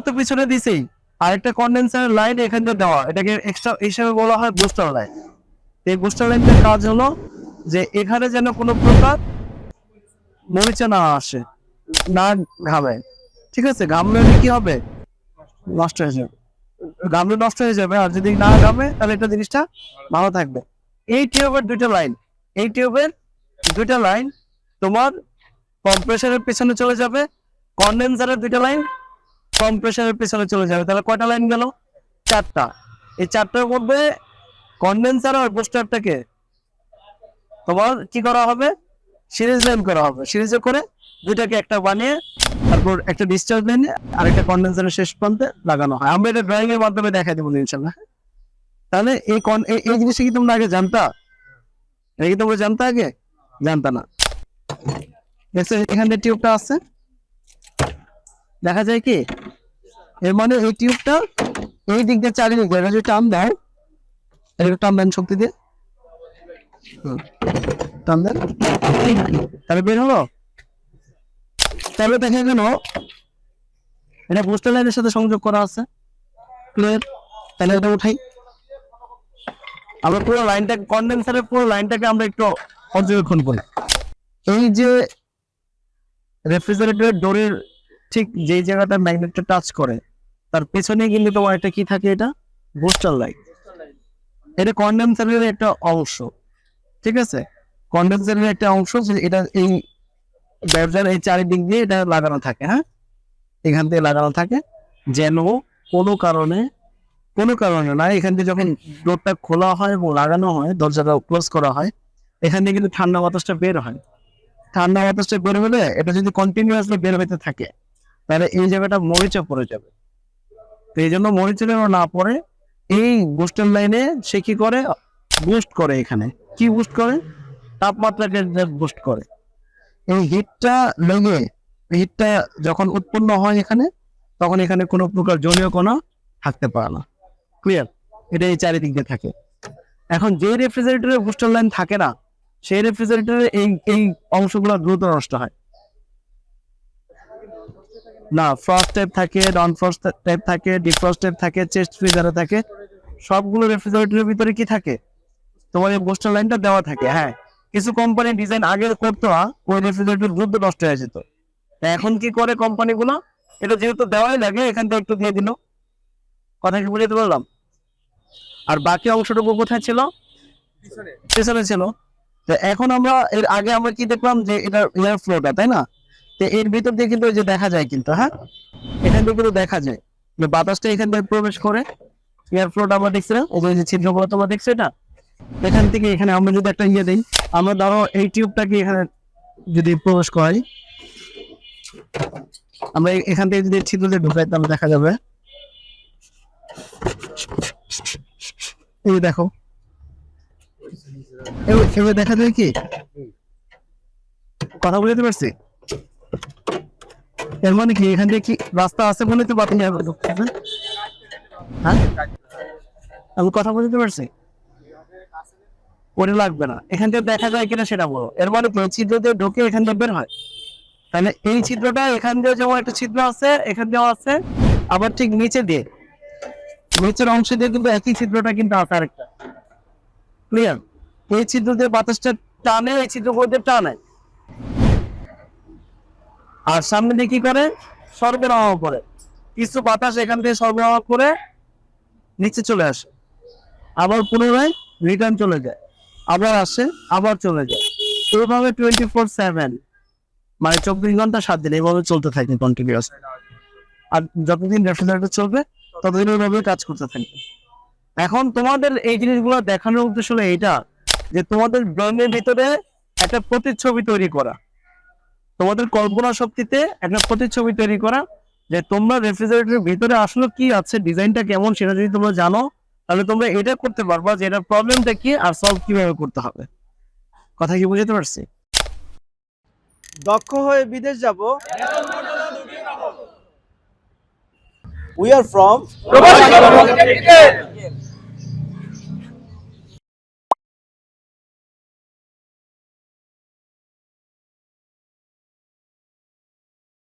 তো পিছনে দিছেই, আরেকটা কন্ডেন্সার লাইন এখান থেকে দেওয়া, এটাকে এক্সট্রা হিসেবে বলা হয় বুস্টার লাইন। এই বুস্টার লাইনটার কাজ হলো যে এখানে যেন কোনো প্রকার মরিচা না আসে, না ঘামে। ঠিক আছে, ঘামলে কি হবে? নষ্ট হয়ে যাবে। ঘামলে নষ্ট হয়ে যাবে, আর যদি না ঘামে তাহলে এটা জিনিসটা ভালো থাকবে। এই টিউবের দুইটা লাইন তোমার কম্প্রেসারের পেছনে চলে যাবে, কন্ডেন্সারের দুইটা লাইন কম্প্রেসারের পেছনে চলে যাবে। তাহলে কয়টা লাইন গেল? 4টা। এই 4টার মধ্যে কন্ডেন্সার আর বুস্টারটাকে তোমার কি করা হবে? সিরিজ লাইন করা হবে। সিরিজে করে দুইটাকে একটা বানিয়ে তারপর একটা ডিসচার্জ লাইনে আর একটা কন্ডেন্সারের শেষ প্রান্তে লাগানো হয়। আমরা এটা ড্রয়িং এর মাধ্যমে দেখাই দেবো ইনশাল্লাহ। তাহলে এই জিনিসটা কি তোমরা আগে জানতা? এটা কি তোমরা জানতা? আগে জানতা না। দেখছো এখানে টিউবটা আছে, দেখা যায় কি? এর মানে এই টিউবটা এই দিক দিয়ে চারিদিকে যদি টান দেয়, এটা টান দেন শক্তি দিয়ে, টান দেন, তাহলে বের হলো। তাহলে দেখা গেল এটা বুস্টার লাইনের সাথে সংযোগ করা আছে। ক্লিয়ার? তাহলে এটা উঠাই, আমরা পুরো লাইনটা, কন্ডেন্সারের পুরো লাইনটাকে আমরা একটু পর্যবেক্ষণ করি। এই যে রেফ্রিজারেটরের ডোরের ঠিক যেই জায়গাটা ম্যাগনেটটা টাচ করে তার পেছনে কিন্তু তোমার একটা কি থাকে? এটা বুস্টার লাইন। এটা কন্ডেন্সারের একটা অংশ। ঠিক আছে, কন্ডেন্সারের একটা অংশ, এটা এই দরজার এই চারিদিক দিয়ে এটা লাগানো থাকে। হ্যাঁ, এখান থেকে লাগানো থাকে যেন কোনো কারণে না, এখান থেকে যখন ডোরটা খোলা হয় এবং লাগানো হয়, দরজাটা ক্লোজ করা হয়, এখান থেকে কিন্তু ঠান্ডা বাতাসটা বের হয়। ঠান্ডা বাতাসটা বের হলে এটা যদি কন্টিনিউয়াসলি বের হইতে থাকে তাহলে এই জায়গাটা মরিচা পড়ে যাবে। তো এই জন্য মরিচা যেন না পড়ে, এই বুস্টার লাইনে সে কি করে? বুস্ট করে। এখানে কি বুস্ট করে? তাপমাত্রাকে বুস্ট করে। এই হিটটা লেগে, হিটটা যখন উৎপন্ন হয় এখানে, তখন এখানে কোনো প্রকার জলীয় কণা থাকতে পারে না। ক্লিয়ার? এটা এই চারিদিক দিয়ে থাকে। এখন যে রেফ্রিজারেটরে বুস্টার লাইন থাকে না, সেই রেফ্রিজারেটরে এই অংশগুলো দ্রুত নষ্ট হয় না। ফ্রস্ট টাইপ থাকে, নন ফ্রস্ট টাইপ থাকে, ডিফ্রস্ট টাইপ থাকে, চেস্ট ফ্রিজারে থাকে। সবগুলো রেফ্রিজারেটরের ভিতরে কি থাকে? তোমার এই বুস্টার লাইনটা দেওয়া থাকে। হ্যাঁ, কিছু কোম্পানি ডিজাইন আগে করতো না, ওই রেফ্রিজারেটর দ্রুত নষ্ট হয়ে যেত। এখন কি করে কোম্পানিগুলো? এটা যেহেতু দেওয়াই লাগে, এখান থেকে একটু দিয়ে দিল। কথা কি বুঝতে পারলাম? আর বাকি অংশটুকু কোথায় ছিল? পেছনে ছিল। তো এখন আমরা এর আগে আমরা কি দেখলাম? যে এটা এয়ার ফ্লোটা, তাই না? তো এর ভিতর দিয়ে কিন্তু যে দেখা যায় কিন্তু, হ্যাঁ, এখান থেকে কিন্তু দেখা যায় যে বাতাসটা এখান থেকে প্রবেশ করে। এয়ার ফ্লোটা আমরা দেখছিলাম, ওই যে ছিদ্রগুলো তোমরা দেখছো, এটা এখান থেকে এখানে আমরা যদি একটা ইয়ে দিই, আমরা ধরো এই টিউবটাকে এখানে যদি প্রবেশ করাই, আমরা এখান থেকে যদি ছিদ্র দিয়ে ঢুকাই তাহলে দেখা যাবে, এই দেখো, এভাবে দেখা যায় কি? কথা বুঝতে পারছি? এর মানে কি এখান থেকে কি রাস্তা আছে বলে তো বাতিল ঢুকতেছে? হ্যাঁ, আমি কথা বুঝতে পারছি? ওটা লাগবে না, এখান থেকে দেখা যায় কিনা সেটা বলো। এর মানে ছিদ্র দিয়ে ঢুকে এখান থেকে বের হয়। তাহলে এই ছিদ্রটা এখান দিয়ে যেমন একটা ছিদ্র আছে, এখান দিয়েও আছে, আবার ঠিক নিচে দিয়ে, নিচের অংশ দিয়ে কিন্তু একই ছিদ্রটা কিন্তু আছে আরেকটা। ক্লিয়ার? এই ছিদ্র দিয়ে বাতাসটা টানে, এই ছিদ্র দিয়ে টানে, আর সামনে দিয়ে কি করে? সরবরাহ করে। কিছু বাতাস এখান থেকে সরবরাহ করে নিচে চলে আসে, আবার পুনরায় রিটার্ন চলে যায়, আবার আসে, আবার চলে যায়। এইভাবে 24/7, মানে 24 ঘন্টা 7 দিন এইভাবে চলতে থাকে কন্টিনিউয়াস। আর যতদিন রেফ্রিজারেটর চলবে ততদিন ওইভাবে কাজ করতে থাকবে। এখন তোমাদের এই জিনিসগুলো দেখানোর উদ্দেশ্য হলো এইটা, যে তোমাদের ব্রেনের ভিতরে একটা প্রতিচ্ছবি তৈরি করা, তোমাদের কল্পনা শক্তিতে একটা প্রতিচ্ছবি তৈরি করা, যে তোমরা রেফ্রিজারেটরের ভিতরে আসলে কি আছে, ডিজাইনটা কেমন, সেটা যদি তোমরা জানো তাহলে তোমরা এটা করতে পারবা যে এটা প্রবলেমটা কি আর সলভ কিভাবে করতে হবে। কথা কি বুঝতে পারছি? দক্ষ হয়ে বিদেশ যাব। We are from